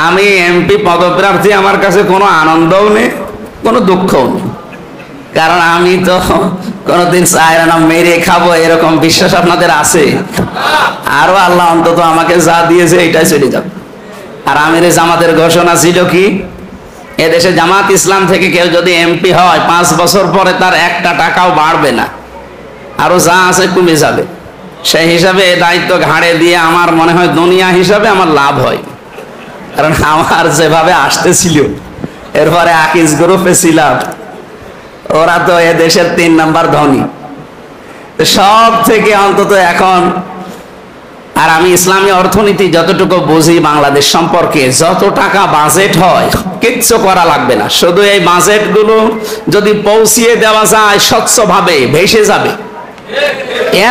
আমি এমপি পদপ্রার্থী, আমার কাছে কোনো আনন্দও নেই, কোনো দুঃখও নেই, কারণ আমি তো কোনোদিন চাইরা না মেরে খাবো এরকম বিশ্বাস আপনাদের আছে? আরো আল্লাহ অন্তত আমাকে যা দিয়েছে এটাই চলে যাবে। আর আমিরে জামাতের ঘোষণা ছিল কি, এদেশে জামাত ইসলাম থেকে কেউ যদি এমপি হয় 5 বছর পরে তার একটা টাকাও বাড়বে না, আরো যা আছে কমে যাবে। সেই হিসাবে এই দায়িত্ব ঘাড়ে দিয়ে আমার মনে হয় দুনিয়া হিসাবে আমার লাভ হয়, কারণ আমার যেভাবে আসতেছিল, এরপরে আকিজ গ্রুপে ছিলাম, ওরা তো এ দেশের 3 নাম্বার ধনী সব থেকে অন্তত এখন। আর আমি ইসলামী অর্থনীতি যতটুকু বুঝি বাংলাদেশ সম্পর্কে, যত টাকা বাজেট হয় কিচ্ছু করা লাগবে না, শুধু এই বাজেট গুলো যদি পৌঁছিয়ে দেওয়া যায় স্বচ্ছভাবে ভেসে যাবে।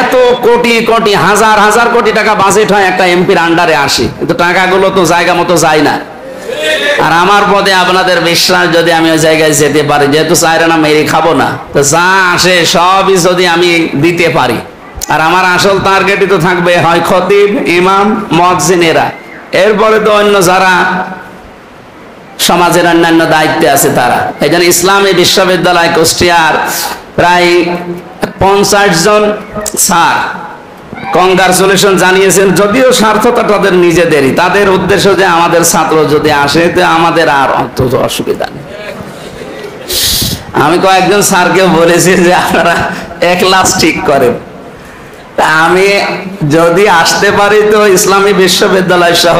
এত কোটি কোটি হাজার হাজার কোটি টাকা বাজেট হয় একটা এমপির আন্ডারে আসে, কিন্তু টাকাগুলো তো জায়গা মতো যায় না। আর আমার পদে আপনাদের বিশ্বাস, যদি আমি ওই জায়গায় যেতে পারি, যেহেতু চাইরা না মেরে খাবো না, তো যা আসে সবই যদি আমি দিতে পারি, আর আমার আসল টার্গেটই তো থাকবে হয় খতিব, ইমাম, মুয়াজ্জিনেরা, এরপরে তো অন্য যারা সমাজের অন্যান্য দায়িত্বে আছে তারা। এই জন্য ইসলামী বিশ্ববিদ্যালয় কুষ্টিয়ার প্রায় 50 জন স্যার কংগ্রাচুলেশন জানিয়েছেন, যদিও স্বার্থতা তাদের নিজেদেরই, তাদের উদ্দেশ্য যে আমাদের ছাত্র যদি আসে তো আমাদের আর অন্তত অসুবিধা নেই। আমি কয়েকজন স্যারকে বলেছি যে আপনারা 1 ক্লাস ঠিক করেন, আমি যদি আসতে পারি তো ইসলামী বিশ্ববিদ্যালয় সহ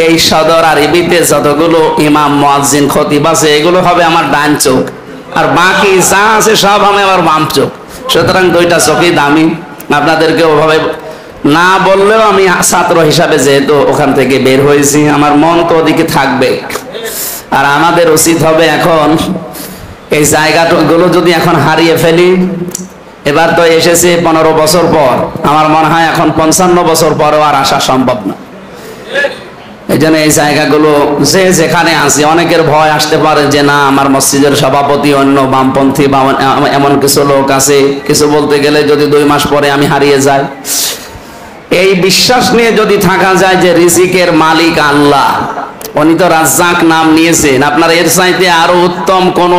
এই সদর আর ইবিতে যতগুলো ইমাম, মুয়াজ্জিন, খতিব আছে এগুলো হবে আমার ডান চোখ, আর বাকি যা আছে সব আমি আমার বাম চোখ। সুতরাং 2টা চোখই দামি। আপনাদেরকে ওভাবে না বললেও আমি ছাত্র হিসাবে যেহেতু ওখান থেকে বের হয়েছি, আমার মন তো ওদিকে থাকবে। আর আমাদের উচিত হবে এখন এই জায়গাগুলো যদি এখন হারিয়ে ফেলি, এবার তো এসেছে 15 বছর পর, আমার মনে হয় এখন 55 বছর পরেও আর আসা সম্ভব না। এই জন্য এই জায়গাগুলো যে যেখানে আছে, অনেকের ভয় আসতে পারে যে না আমার মসজিদের সভাপতি অন্য বামপন্থী বা এমন কিছু লোক আছে, কিছু বলতে গেলে যদি 2 মাস পরে আমি হারিয়ে যাই। এই বিশ্বাস নিয়ে যদি থাকা যায় যে রিজিকের মালিক আল্লাহ, উনি তো রাজ্জাক নাম নিয়েছেন, আপনার এর চাইতে আরো উত্তম কোন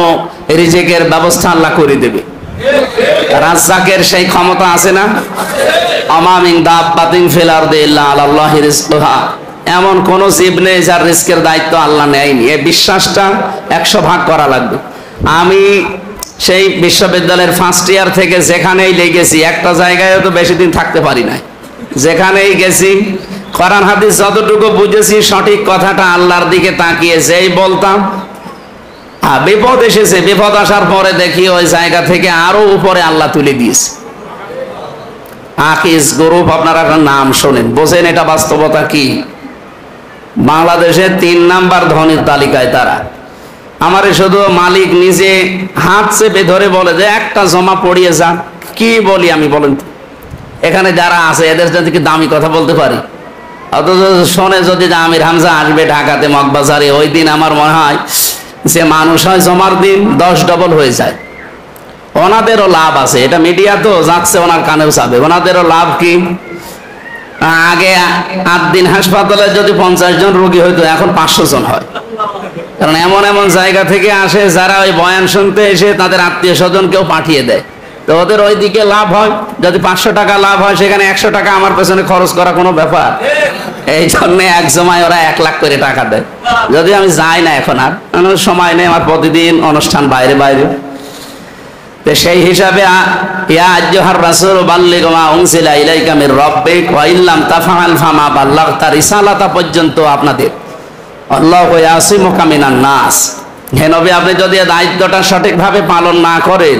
রিজিকের ব্যবস্থা আল্লাহ করে দেবে। রাজ্জাকের সেই ক্ষমতা আছে না? আমা মিন দাব্বাতিন ফিল আরদি ইল্লা আলাল্লাহি রিজকুহা, এমন কোন জীব নেই যার রিজকের দায়িত্ব আল্লাহ নেয়নি। এই বিশ্বাসটা 100 ভাগ করা লাগবে। আমি সেই বিশ্ববিদ্যালয়ের 1st ইয়ার থেকে যেখানেই লেগেছি, একটা জায়গায় তো বেশি দিন থাকতে পারি না, যেখানেই গেছি কোরআন হাদিস যতটুকু বুঝেছি সঠিক কথাটা আল্লাহর দিকে তাকিয়ে যেই বলতাম, বিপদ এসেছে, বিপদ আসার পরে দেখি ওই জায়গা থেকে আরো উপরে আল্লাহ তুলে দিয়েছে। আকিজ গ্রুপ, আপনারা একটা নাম শোনেন, বোঝেন এটা বাস্তবতা কি। বাংলাদেশের 3 নাম্বার ধনীর তালিকায় তারা। আমারে শুধু মালিক নিজে হাত চেপে ধরে বলে যে একটা জমা পড়িয়ে যান। কি বলি আমি, বলেন তো? এখানে যারা আছে এদের সাথে কি দামি কথা বলতে পারি? অথচ শোনে যদি যে আমির হামজা আসবে ঢাকাতে মগবাজারে, ওই দিন আমার মনে হয় যে মানুষ হয় জমার দিন 10 ডবল হয়ে যায়। ওনাদেরও লাভ আছে, এটা মিডিয়া তো যাচ্ছে, ওনার কানেও যাবে। ওনাদেরও লাভ কি, আগে 8 দিন হাসপাতালে যদি 50 জন রোগী হইতো, এখন 500 জন হয়। কারণ এমন এমন জায়গা থেকে আসে যারা ওই বয়ান শুনতে এসে তাদের আত্মীয় স্বজন কেউ পাঠিয়ে দেয়, তো ওদের ওই দিকে লাভ হয়। যদি 500 টাকা লাভ হয়, সেখানে 100 টাকা আমার পেছনে খরচ করা কোনো ব্যাপার? এই জন্য এক জমায় ওরা 1 লাখ করে টাকা দেয়। যদি আমি যাই না এখন, আর সময় নেই আমার, প্রতিদিন অনুষ্ঠান বাইরে বাইরে। সেই হিসাবে ইয়া আইয়ুহার রাসূল বাল্লিগ মা উনজিলা ইলাইকা মির রাব্বিক ওয়া ইল্লাম তাফআল ফামা বাল্লাগতা রিসালাতা পর্যন্ত আপনাদের আল্লাহু ইয়াসিমুকা মিনান নাস। হে নবী, আপনি যদি দায়িত্বটা সঠিকভাবে পালন না করেন,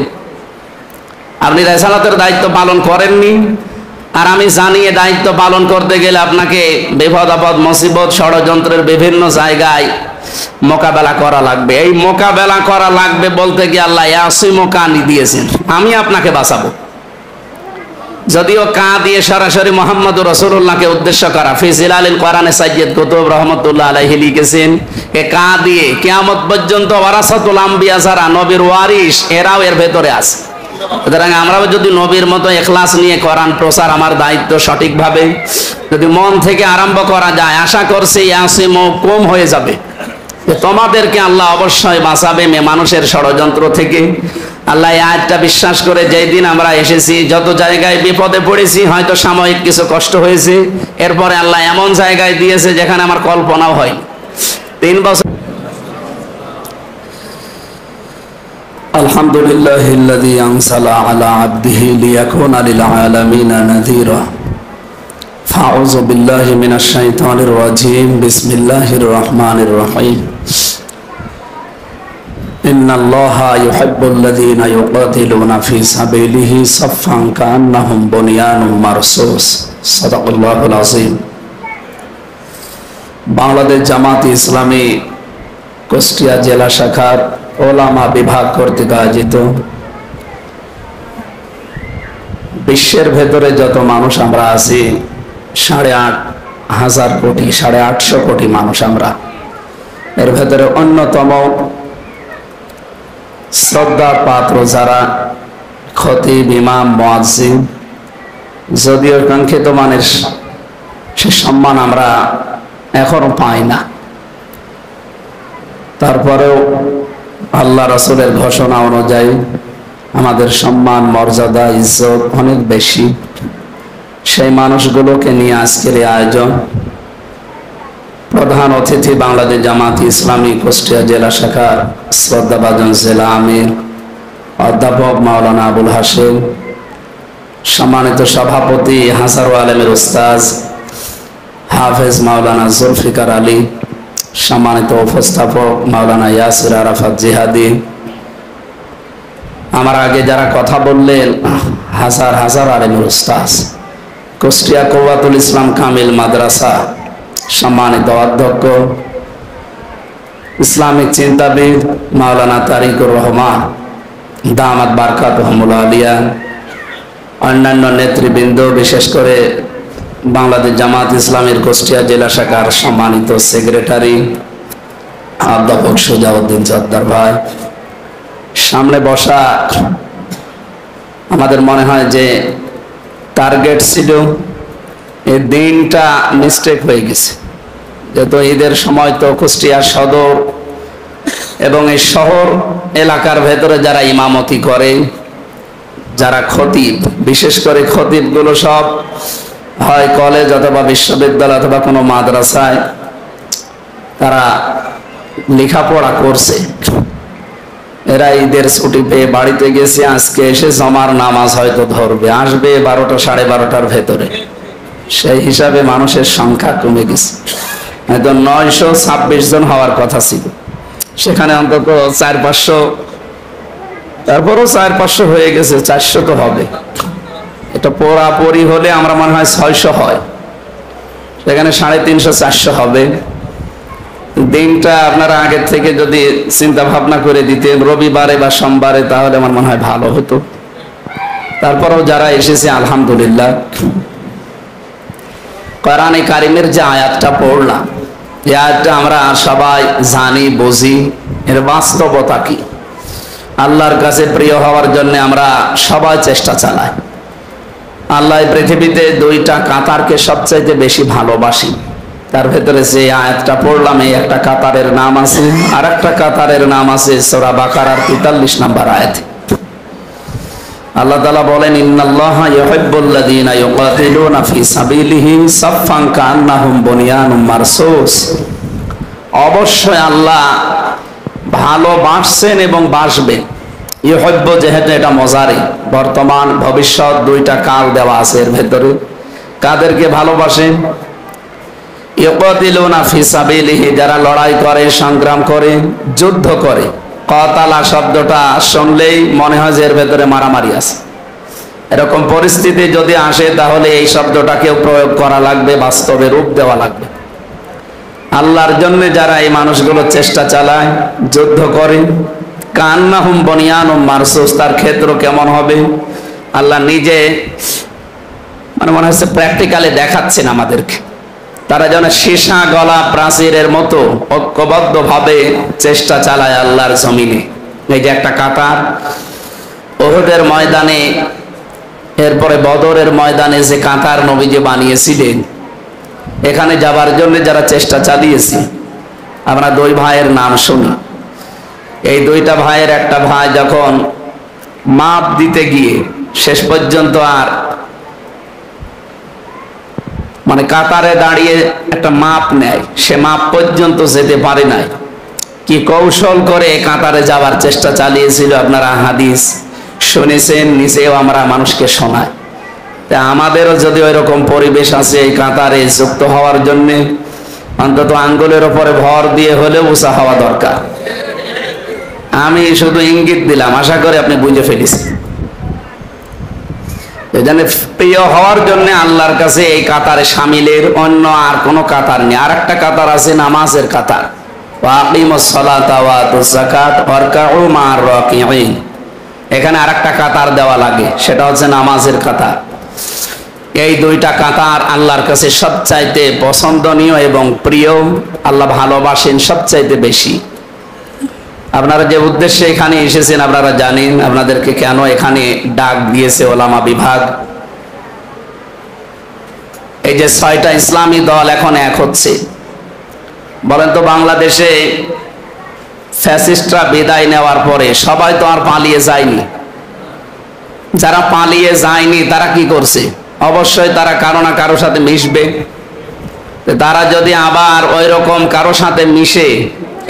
আপনি রিসালাতের দায়িত্ব পালন করেননি, আর আমি জানি এই দায়িত্ব পালন করতে গেলে আপনাকে বিপদ আপদ, মুসিবত, ষড়যন্ত্রের বিভিন্ন জায়গায় মোকাবেলা করা লাগবে। এই মোকাবেলা করা লাগবে বলতে গিয়ে আল্লাহ ইয়াসিমুকা দিয়েছেন, আমি আপনাকে বাঁচাবো। যদিও কা দিয়ে সরাসরি মুহাম্মদুর রাসূলুল্লাহকে উদ্দেশ্য করা, ফি জিলালিল কোরআনে সাইয়্যিদ কুতুব রাহমাতুল্লাহ আলাইহি লিখেছেন, এ কা দিয়ে কিয়ামত পর্যন্ত ওয়ারাসাতুল আম্বিয়া, যারা নবীর ওয়ারিস, এরাও এর ভেতরে আছে। সুতরাং আমরাও যদি নবীর মতো ইখলাস নিয়ে কোরআন প্রচার আমার দায়িত্ব সঠিকভাবে যদি মন থেকে আরম্ভ করা যায়, আশা করছি ইয়াসিম কম হয়ে যাবে। তোমাদেরকে আল্লাহ অবশ্যই বাঁচাবে মানুষের ষড়যন্ত্র থেকে। আল্লাহ এই আয়াতটা বিশ্বাস করে যেই দিন আমরা এসেছি, যত জায়গায় বিপদে পড়েছি, হয়তো সাময়িক কিছু কষ্ট হয়েছে, এরপরে আল্লাহ এমন জায়গায় দিয়েছে যেখানে আমার কল্পনাও হয়। 3 বছর আলহামদুলিল্লাহিল্লাযী আনসালা আলা আবদিহি লিয়াকুনা লিল আলামিনা নাযীরা। ফাউযু বিল্লাহি মিনাশ শাইতানির রাজীম। বিসমিল্লাহির রহমানির রহিম। ইন্নাল্লাহা ইউহিব্বুল্লাযীনা ইউকাতিলুনা ফী সাবিলিহি সাফফান কাআন্নাহুম বুনিয়ানুম মারসুস। সাদাকাল্লাহুল আযীম। বাংলাদেশ জামাত ইসলামী কুষ্টিয়া জেলা শাখার ওলামা বিভাগ কর্তৃক আয়োজিত বিশ্বের ভেতরে যত মানুষ আমরা আছি 8,500 কোটি, 850 কোটি মানুষ আমরা, এর ভেতরে অন্যতম শ্রদ্ধা পাত্র যারা খতিব, ইমাম, মুয়াজ্জিন, যদিও কাঙ্ক্ষিত মানের সে সম্মান আমরা এখনো পাই না, তারপরেও আল্লাহ রাসূলের ঘোষণা অনুযায়ী আমাদের সম্মান, মর্যাদা, ইজ্জত অনেক বেশি। সেই মানুষগুলোকে নিয়ে আজকের এই আয়োজন। প্রধান অতিথি বাংলাদেশ জামাত ইসলামী কুষ্টিয়া জেলা শাখার শ্রদ্ধাভাজন জেলা আমির অধ্যাপক মাওলানা আবুল হাশেম, সম্মানিত সভাপতি হাসার আলমের উস্তাজ হাফেজ মাওলানা জুলফিকার আলী, সম্মানিত উপস্থাপক মাওলানা ইয়াসির আরাফাত জিহাদি, আমার আগে যারা কথা বললেন হাজার আলমের উস্তাজ, কুষ্টিয়া কুওয়াতুল ইসলাম কামিল মাদ্রাসা সম্মানিত অধ্যক্ষ, ইসলামিক চিন্তাবিদ মাওলানা তারিকুর রহমান দামাত বারকাতুহুমুল আলিয়া, অন্যান্য নেতৃবৃন্দ, বিশেষ করে বাংলাদেশ জামাত ইসলামের কুষ্টিয়া জেলা শাখার সম্মানিত সেক্রেটারি অধ্যাপক সুজাউদ্দিন জর্দার ভাই, সামনে বসা আমাদের মনে হয় যে টার্গেট ছিল, এই দিনটা মিস্টেক হয়ে গেছে, যেহেতু ঈদের সময় তো কুষ্টিয়া সদর এবং এই শহর এলাকার ভেতরে যারা ইমামতি করে, যারা খতিব, বিশেষ করে খতিবগুলো সব হয় কলেজ অথবা বিশ্ববিদ্যালয় অথবা কোনো মাদ্রাসায় তারা লেখাপড়া করছে, এরা ঈদের ছুটি পেয়ে বাড়িতে গেছে, আজকে এসে জমার নামাজ হয়তো ধরবে, আসবে 12টা 12:30টার ভেতরে। সেই হিসাবে মানুষের সংখ্যা কমে গেছে, হয়তো 926 জন হওয়ার কথা ছিল, সেখানে অন্তত 400-500, তারপরও 400-500 হয়ে গেছে, 400 তো হবে। এটা পুরাপুরি হলে আমরা মনে হয় 600 হয়, সেখানে 350-400 হবে। দিনটা আপনারা আগে থেকে যদি চিন্তা ভাবনা করে দিতেন রবিবারে বা সোমবারে, তাহলে আমার মনে হয় ভালো হতো। তারপরেও যারা এসেছে আলহামদুলিল্লাহ। কোরআনে কারিমের যে আয়াতটা পড়লাম, এই আয়াতটা আমরা সবাই জানি, বুঝি, এর বাস্তবতা কি। আল্লাহর কাছে প্রিয় হওয়ার জন্য আমরা সবাই চেষ্টা চালাই। আল্লাহ পৃথিবীতে 2টা কাতারকে সবচাইতে বেশি ভালোবাসি, তার ভেতরে যে আয়াতটা পড়লাম এই একটা কাতারের নাম আছে, আর একটা কাতারের নাম আছে সূরা বাকারার 43 নম্বর আয়াত। আল্লাহ তাআলা বলেন, ইন্নাল্লাহা ইউহিব্বুল্লাযীনা ইউকাতিলুনা ফী সাবিলিহি সাফফান কাআন্নাহুম বুনিয়ানুম মারসুস। অবশ্যই আল্লাহ ভালোবাসছেন এবং বাসবেন। ইউহিব্বু যেহেতু এটা মজারি, বর্তমান ভবিষ্যৎ 2টা কাল দেওয়া আছে এর ভেতরে। কাদেরকে ভালোবাসেন? ইউকাতিলুনা ফী সাবিলিহি, যারা লড়াই করে, সংগ্রাম করে, যুদ্ধ করে। কাতালা শব্দটা শুনলেই মনে হয় যে এর ভেতরে মারামারি আছে। এরকম পরিস্থিতি যদি আসে তাহলে এই শব্দটাকেও প্রয়োগ করা লাগবে, বাস্তবে রূপ দেওয়া লাগবে। আল্লাহর জন্য যারা এই মানুষগুলো চেষ্টা চালায়, যুদ্ধ করে, কান্নাহুম বুনিয়ানুম মারসুস, তার ক্ষেত্র কেমন হবে আল্লাহ নিজে মনে হচ্ছে প্র্যাকটিক্যালি দেখাচ্ছেন আমাদেরকে। তারা যেন সীসা গলা প্রাচীরের মতো ঐক্যবদ্ধ ভাবে চেষ্টা চালায় আল্লাহর জমিনে। এই যে একটা কাতার, উহুদের ময়দানে, এরপরে বদরের ময়দানে যে কাতার নবীজি বানিয়েছিলেন, এখানে যাবার জন্য যারা চেষ্টা চালিয়েছি, আমরা দুই ভাইয়ের নাম শুনি। এই দুইটা ভাইয়ের একটা ভাই যখন মাপ দিতে গিয়ে শেষ পর্যন্ত আর মানে কাতারে দাঁড়িয়ে একটা মাপ নেয়, সে মাপ পর্যন্ত যেতে পারে নাই। কি কৌশল করে কাতারে যাওয়ার চেষ্টা চালিয়েছিল আপনারা হাদিস শুনেছেন, নিচেও আমরা মানুষকে শোনাই। তা আমাদেরও যদি ওই রকম পরিবেশ আছে এই কাতারে যুক্ত হওয়ার জন্য, অন্তত আঙ্গুলের ওপরে ভর দিয়ে হলেও উঁচা হওয়া দরকার। আমি শুধু ইঙ্গিত দিলাম, আশা করি আপনি বুঝে ফেলেছেন। এজন্য প্রিয় হওয়ার জন্য আল্লাহর কাছে এই কাতারে শামিলের অন্য আর কোনো কাতার নেই। আর একটা কাতার আছে নামাজের কাতার, ওয়াকিমুস সালাতা ওয়া আতুজ যাকাত ওয়ারকাউ মা'আর রাকিঈন। এখানে আর একটা কাতার দেওয়া লাগে, সেটা হচ্ছে নামাজের কাতার। এই দুইটা কাতার আল্লাহর কাছে সবচাইতে পছন্দনীয় এবং প্রিয়, আল্লাহ ভালোবাসেন সবচাইতে বেশি। আপনারা যে উদ্দেশ্যে এখানে এসেছেন আপনারা জানেন, আপনাদেরকে কেন এখানে ডাক দিয়েছে ওলামা বিভাগ। এই যে 6টা ইসলামী দল এখন এক হচ্ছে, বলেন তো বাংলাদেশে ফ্যাসিস্টরা বিদায় নেওয়ার পরে সবাই তো আর পালিয়ে যায়নি। যারা পালিয়ে যায়নি তারা কি করছে? অবশ্যই তারা কারো না কারোর সাথে মিশবে। তারা যদি আবার ওই রকম কারোর সাথে মিশে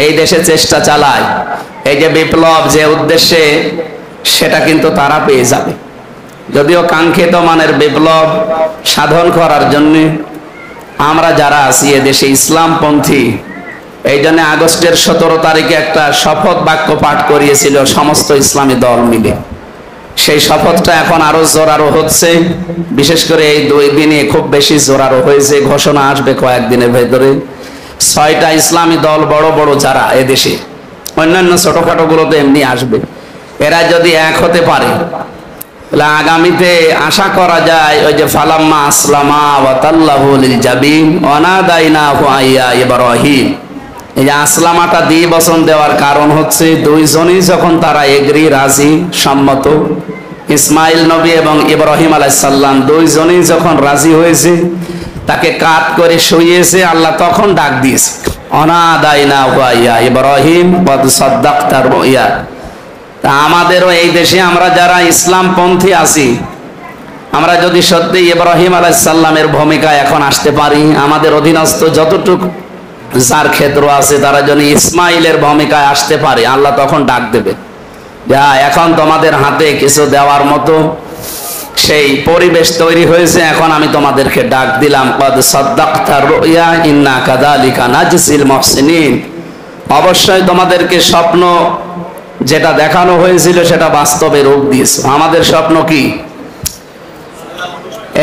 এই দেশে চেষ্টা চালায়, এই যে বিপ্লব যে উদ্দেশ্যে, সেটা কিন্তু তারা পেয়ে যাবে। যদিও কাঙ্ক্ষিত মানের বিপ্লব সাধন করার জন্য আমরা যারা আছি এদেশে ইসলামপন্থী, এই জন্য আগস্টের 17 তারিখে একটা শপথ বাক্য পাঠ করিয়েছিল সমস্ত ইসলামী দল মিলে। সেই শপথটা এখন আরো জোরালো হচ্ছে, বিশেষ করে এই 2 দিনে খুব বেশি জোরালো হয়েছে। ঘোষণা আসবে কয়েকদিনের ভেতরে। 6টা ইসলামী দল বড় বড় যারা এদেশে, অন্যান্য ছোটখাটো গুলোতে এমনি আসবে, এরা যদি এক হতে পারে তাহলে আগামীতে আশা করা যায় ওই যে ফালাম্মা আসলামা ওয়া তাল্লাহু লিল জাবিন ওয়া নাদাইনাহু আইয়া ইব্রাহিম, এই যে আসলামাটা দিয়ে বচন দেওয়ার কারণ হচ্ছে দুইজনই যখন তারা এগ্রি, রাজি, সম্মত, ইসমাইল নবী এবং ইব্রাহিম আলাইহিস সালাম দুইজনই যখন রাজি হয়েছে, তাকে কাত করে শুইয়েছে, আল্লাহ তখন ডাক দিয়েছে অনাদাইনাহু আইয়া ইব্রাহিম কদ সাদ্দাকতা রুইয়া। তা আমাদেরও এই দেশে আমরা যারা ইসলামপন্থী আছি, আমরা যদি সত্যি ইব্রাহিম আলাইহিস সালামের ভূমিকায় এখন আসতে পারি, আমাদের অধীনস্থ যতটুকু যার ক্ষেত্র আছে তারা যদি ইসমাইলের ভূমিকায় আসতে পারে, আল্লাহ তখন ডাক দেবে, যা এখন তোমাদের হাতে কিছু দেওয়ার মতো সেই পরিবেশ তৈরি হয়েছে, এখন আমি তোমাদেরকে ডাক দিলাম কদ সাদ্দাকতা রুইয়া ইন্না কাযালিকা নাজজিল মুহসিনিন। অবশ্যই তোমাদেরকে স্বপ্ন যেটা দেখানো হয়েছিল সেটা বাস্তবে রূপ দিয়েছে। আমাদের স্বপ্ন কি?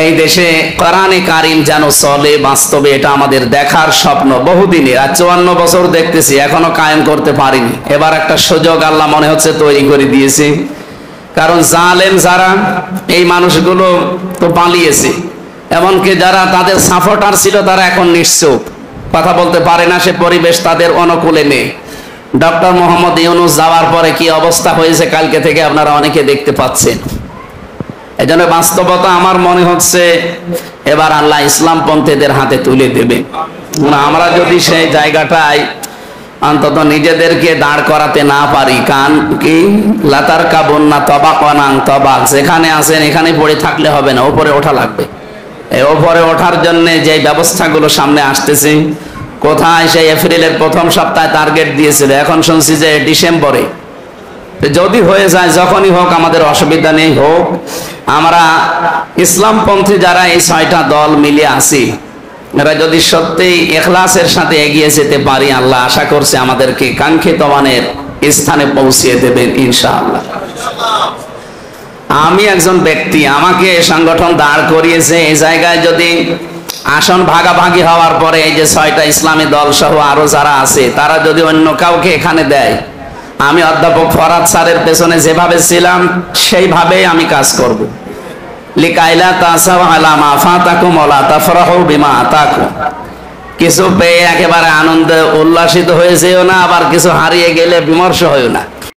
এই দেশে কোরআনে কারিম যেন চলে বাস্তবে, এটা আমাদের দেখার স্বপ্ন বহুদিনের। আর 54 বছর দেখতেছি এখনো কায়েম করতে পারিনি। এবার একটা সুযোগ আল্লাহ মনে হচ্ছে তৈরি করে দিয়েছে, কারণ জালেম যারা এই মানুষগুলো তো পালিয়েছে, এমনকি যারা তাদের সাপোর্টার ছিল তারা এখন নিশ্চুপ, কথা বলতে পারে না, সে পরিবেশ তাদের অনুকূলে নেই। ডক্টর মোহাম্মদ ইউনূস যাওয়ার পরে কি অবস্থা হয়েছে কালকে থেকে আপনারা অনেকে দেখতে পাচ্ছেন। এই জন্য বাস্তবতা আমার মনে হচ্ছে এবার আল্লাহ ইসলামপন্থীদের হাতে তুলে দেবে। আমরা যদি সেই জায়গাটায় অন্তত নিজেদেরকে দাঁড় করাতে না পারি, কান কি লাতার কাবন্না তবাকানাং তবাক, যেখানে আছেন এখানে পড়ে থাকলে হবে না, উপরে ওঠা লাগবে। এই উপরে ওঠার জন্য যে ব্যবস্থাগুলো সামনে আসতেছে, কোথায় সেই এপ্রিলের প্রথম সপ্তাহে টার্গেট দিয়েছিল, এখন শুনছি যে ডিসেম্বরে। যদি হয়ে যায় যখনই হোক আমাদের অসুবিধা নেই, হোক। আমরা ইসলামপন্থী যারা এই 6টা দল মিলে আছি, এরা যদি সত্যি ইখলাসের সাথে এগিয়ে যেতে পারি, আল্লাহ আশা করছে আমাদেরকে কাঙ্ক্ষিত মানের স্থানে পৌঁছিয়ে দেবেন ইনশাআল্লাহ। আমি একজন ব্যক্তি, আমাকে সংগঠন দাঁড় করিয়েছে, এই জায়গায় যদি আসন ভাগাভাগি হওয়ার পরে এই যে 6টা ইসলামী দল সহ আরো যারা আছে তারা যদি অন্য কাউকে এখানে দেয়, আমি অধ্যাপক ফরহাদ স্যারের পেছনে যেভাবে ছিলাম সেইভাবেই আমি কাজ করব। লিকাইলা তাসাউ আলা মা ফাতাকুম ওয়া লা তাফরাহু বিমা আতাকুম, কিছু পেয়ে একেবারে আনন্দে উল্লাসিত হয়ে যেও না, আবার কিছু হারিয়ে গেলে বিমর্ষ হইও না।